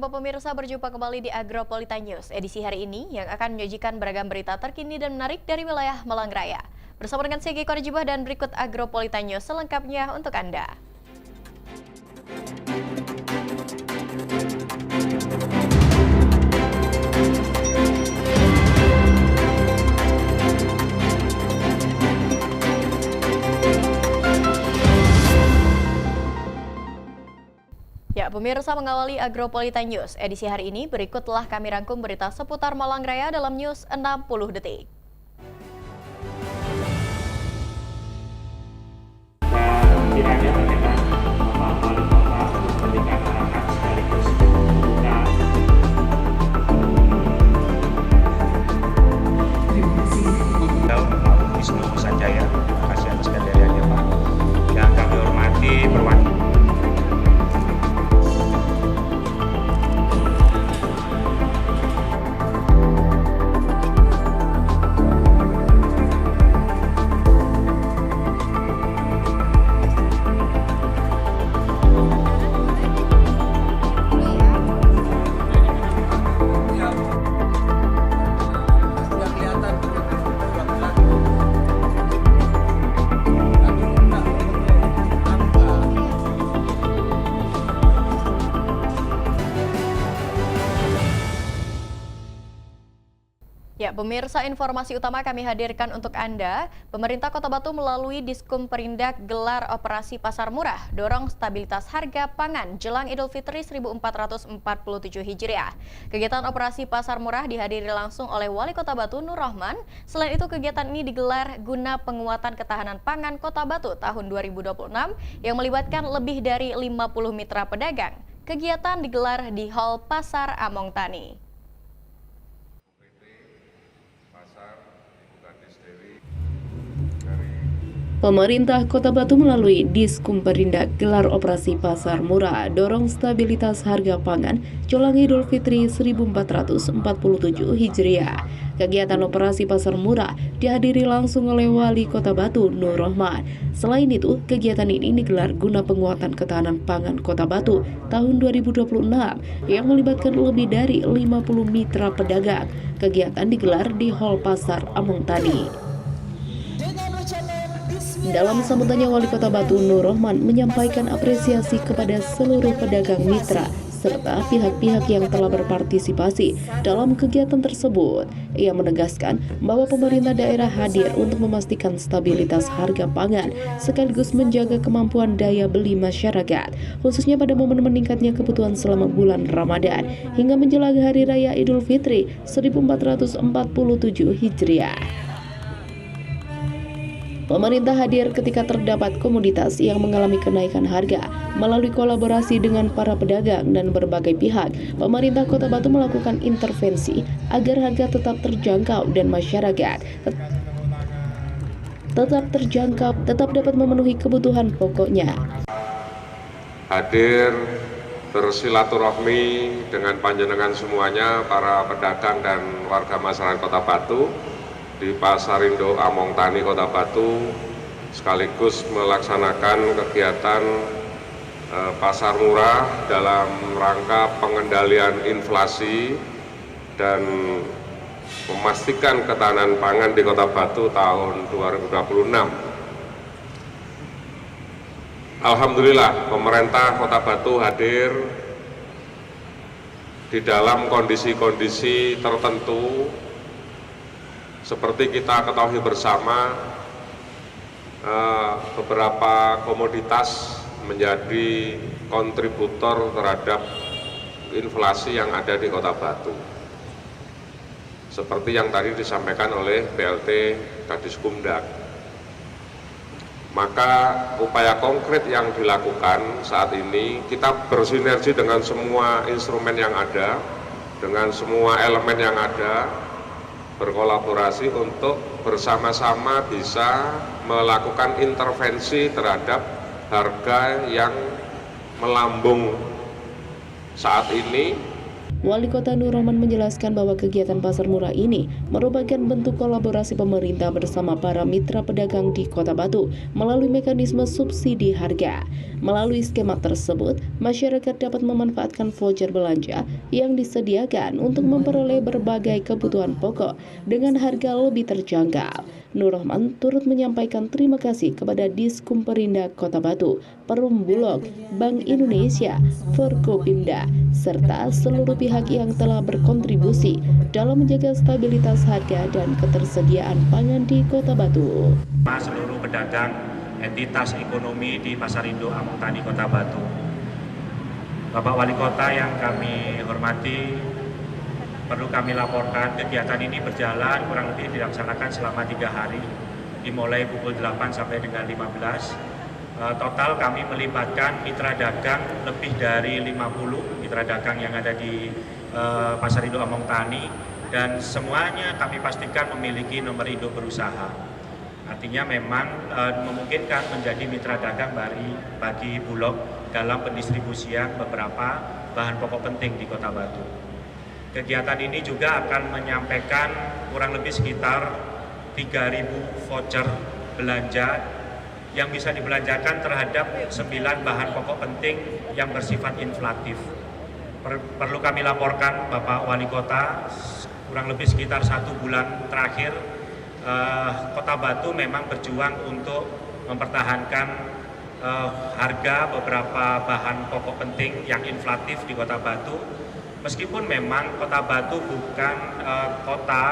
Jumpa pemirsa, berjumpa kembali di Agropolitan News edisi hari ini yang akan menyajikan beragam berita terkini dan menarik dari wilayah Malang Raya. Bersama dengan saya Giko Rejibah dan berikut Agropolitan News selengkapnya untuk Anda. Ya, pemirsa, mengawali Agropolitan News edisi hari ini, berikutlah kami rangkum berita seputar Malang Raya dalam News 60 Detik. Wisnu Sanjaya, terima kasih atas kehadirannya Pak. Yang kami hormati perwakilan Ya, pemirsa, informasi utama kami hadirkan untuk Anda. Pemerintah Kota Batu melalui Diskum Perindak gelar operasi pasar murah, dorong stabilitas harga pangan jelang Idul Fitri 1447 Hijriah. Kegiatan operasi pasar murah dihadiri langsung oleh Wali Kota Batu Nur Rahman. Selain itu, kegiatan ini digelar guna penguatan ketahanan pangan Kota Batu tahun 2026 yang melibatkan lebih dari 50 mitra pedagang. Kegiatan digelar di Hall Pasar Among Tani. Pemerintah Kota Batu melalui Diskum Perindak gelar operasi pasar murah dorong stabilitas harga pangan jelang Idul Fitri 1447 Hijriah. Kegiatan operasi pasar murah dihadiri langsung oleh Wali Kota Batu Nur Rahman. Selain itu, kegiatan ini digelar guna penguatan ketahanan pangan Kota Batu tahun 2026 yang melibatkan lebih dari 50 mitra pedagang. Kegiatan digelar di Hall Pasar Among Tani. Dalam sambutannya, Wali Kota Batu Nur Rahman menyampaikan apresiasi kepada seluruh pedagang mitra serta pihak-pihak yang telah berpartisipasi dalam kegiatan tersebut. Ia menegaskan bahwa pemerintah daerah hadir untuk memastikan stabilitas harga pangan sekaligus menjaga kemampuan daya beli masyarakat, khususnya pada momen meningkatnya kebutuhan selama bulan Ramadan hingga menjelang Hari Raya Idul Fitri 1447 Hijriah. Pemerintah hadir ketika terdapat komoditas yang mengalami kenaikan harga. Melalui kolaborasi dengan para pedagang dan berbagai pihak, pemerintah Kota Batu melakukan intervensi agar harga tetap terjangkau dan masyarakat tetap dapat memenuhi kebutuhan pokoknya. Hadir bersilaturahmi dengan panjenengan semuanya, para pedagang dan warga masyarakat Kota Batu di Pasarindo Among Tani Kota Batu, sekaligus melaksanakan kegiatan pasar murah dalam rangka pengendalian inflasi dan memastikan ketahanan pangan di Kota Batu tahun 2026. Alhamdulillah, pemerintah Kota Batu hadir di dalam kondisi-kondisi tertentu. Seperti kita ketahui bersama, beberapa komoditas menjadi kontributor terhadap inflasi yang ada di Kota Batu. Seperti yang tadi disampaikan oleh PLT Kadiskumdak. Maka upaya konkret yang dilakukan saat ini, kita bersinergi dengan semua instrumen yang ada, dengan semua elemen yang ada, berkolaborasi untuk bersama-sama bisa melakukan intervensi terhadap harga yang melambung saat ini Wali Kota Nur Rahman menjelaskan bahwa kegiatan pasar murah ini merupakan bentuk kolaborasi pemerintah bersama para mitra pedagang di Kota Batu melalui mekanisme subsidi harga. Melalui skema tersebut, masyarakat dapat memanfaatkan voucher belanja yang disediakan untuk memperoleh berbagai kebutuhan pokok dengan harga lebih terjangkau. Nur Rahman turut menyampaikan terima kasih kepada Diskumperindak Kota Batu, Perum Bulog, Bank Indonesia, Forkopimda, serta seluruh pihak yang telah berkontribusi dalam menjaga stabilitas harga dan ketersediaan pangan di Kota Batu. Seluruh pedagang entitas ekonomi di Pasar Induk Among Tani Kota Batu. Bapak Wali Kota yang kami hormati, perlu kami laporkan kegiatan ini berjalan kurang lebih dilaksanakan selama 3 hari, dimulai pukul 8 sampai dengan 15. Total kami melibatkan mitra dagang lebih dari 50 mitra dagang yang ada di Pasar Induk Among Tani, dan semuanya kami pastikan memiliki nomor induk berusaha. Artinya memang memungkinkan menjadi mitra dagang bagi Bulog dalam pendistribusian beberapa bahan pokok penting di Kota Batu. Kegiatan ini juga akan menyampaikan kurang lebih sekitar 3.000 voucher belanja yang bisa dibelanjakan terhadap 9 bahan pokok penting yang bersifat inflatif. Perlu kami laporkan Bapak Wali Kota, kurang lebih sekitar 1 bulan terakhir Kota Batu memang berjuang untuk mempertahankan harga beberapa bahan pokok penting yang inflatif di Kota Batu. Meskipun memang Kota Batu bukan kota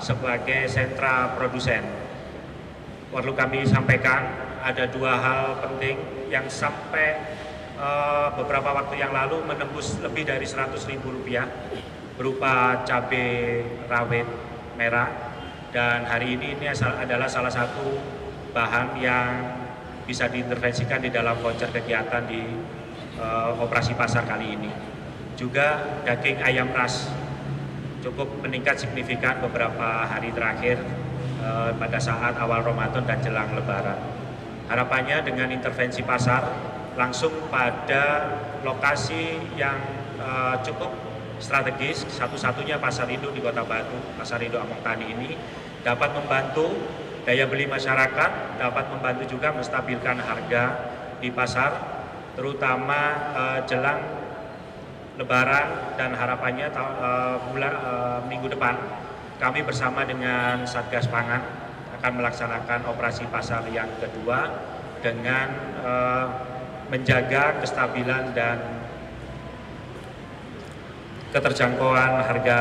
sebagai sentra produsen. Perlu kami sampaikan ada 2 hal penting yang sampai beberapa waktu yang lalu menembus lebih dari Rp100.000 berupa cabai rawit merah. Dan hari ini adalah salah satu bahan yang bisa diintervensikan di dalam voucher kegiatan di operasi pasar kali ini. Juga daging ayam ras cukup meningkat signifikan beberapa hari terakhir pada saat awal Ramadan dan jelang Lebaran. Harapannya dengan intervensi pasar langsung pada lokasi yang cukup strategis, satu-satunya pasar induk di Kota Batu, Pasar Induk Among Tani ini dapat membantu daya beli masyarakat, dapat membantu juga menstabilkan harga di pasar, terutama jelang Lebaran, dan harapannya minggu depan kami bersama dengan Satgas Pangan akan melaksanakan operasi pasar yang kedua dengan menjaga kestabilan dan keterjangkauan harga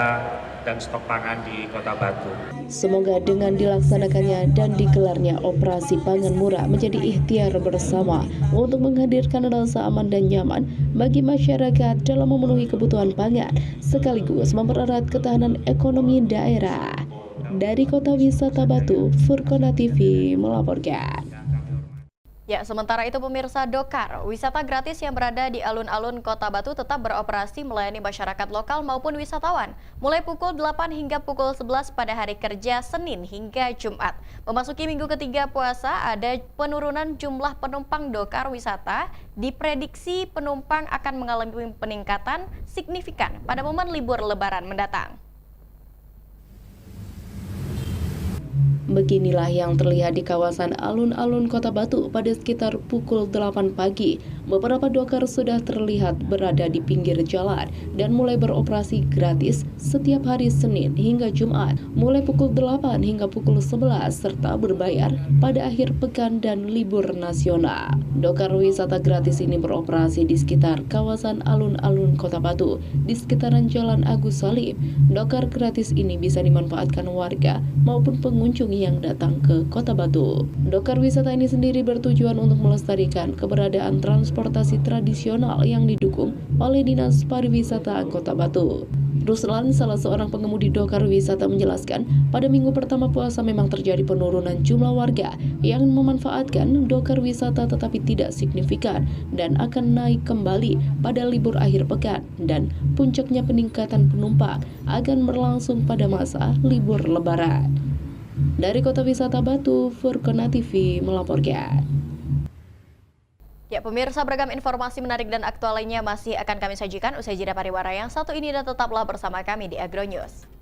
dan stok pangan di Kota Batu. Semoga dengan dilaksanakannya dan digelarnya operasi pangan murah menjadi ikhtiar bersama untuk menghadirkan rasa aman dan nyaman bagi masyarakat dalam memenuhi kebutuhan pangan, sekaligus mempererat ketahanan ekonomi daerah. Dari Kota Wisata Batu, Furkona TV melaporkan. Ya, sementara itu pemirsa, Dokar, wisata gratis yang berada di alun-alun Kota Batu tetap beroperasi melayani masyarakat lokal maupun wisatawan, mulai pukul 8 hingga pukul 11 pada hari kerja Senin hingga Jumat. Memasuki minggu ketiga puasa, ada penurunan jumlah penumpang Dokar wisata. Diprediksi penumpang akan mengalami peningkatan signifikan pada momen libur Lebaran mendatang. Beginilah yang terlihat di kawasan alun-alun Kota Batu pada sekitar pukul 8 pagi. Beberapa dokar sudah terlihat berada di pinggir jalan dan mulai beroperasi gratis setiap hari Senin hingga Jumat, mulai pukul 8 hingga pukul 11, serta berbayar pada akhir pekan dan libur nasional. Dokar wisata gratis ini beroperasi di sekitar kawasan alun-alun Kota Batu, di sekitaran Jalan Agus Salim. Dokar gratis ini bisa dimanfaatkan warga maupun pengunjung yang datang ke Kota Batu. Dokar wisata ini sendiri bertujuan untuk melestarikan keberadaan transportasi tradisional yang didukung oleh Dinas Pariwisata Kota Batu. Ruslan, salah seorang pengemudi dokar wisata, menjelaskan pada minggu pertama puasa memang terjadi penurunan jumlah warga yang memanfaatkan dokar wisata, tetapi tidak signifikan dan akan naik kembali pada libur akhir pekan, dan puncaknya peningkatan penumpang akan berlangsung pada masa libur Lebaran. Dari Kota Wisata Batu, Furkona TV melaporkan. Ya, pemirsa, beragam informasi menarik dan aktual lainnya masih akan kami sajikan usai jeda pariwara yang satu ini, dan tetaplah bersama kami di Agro News.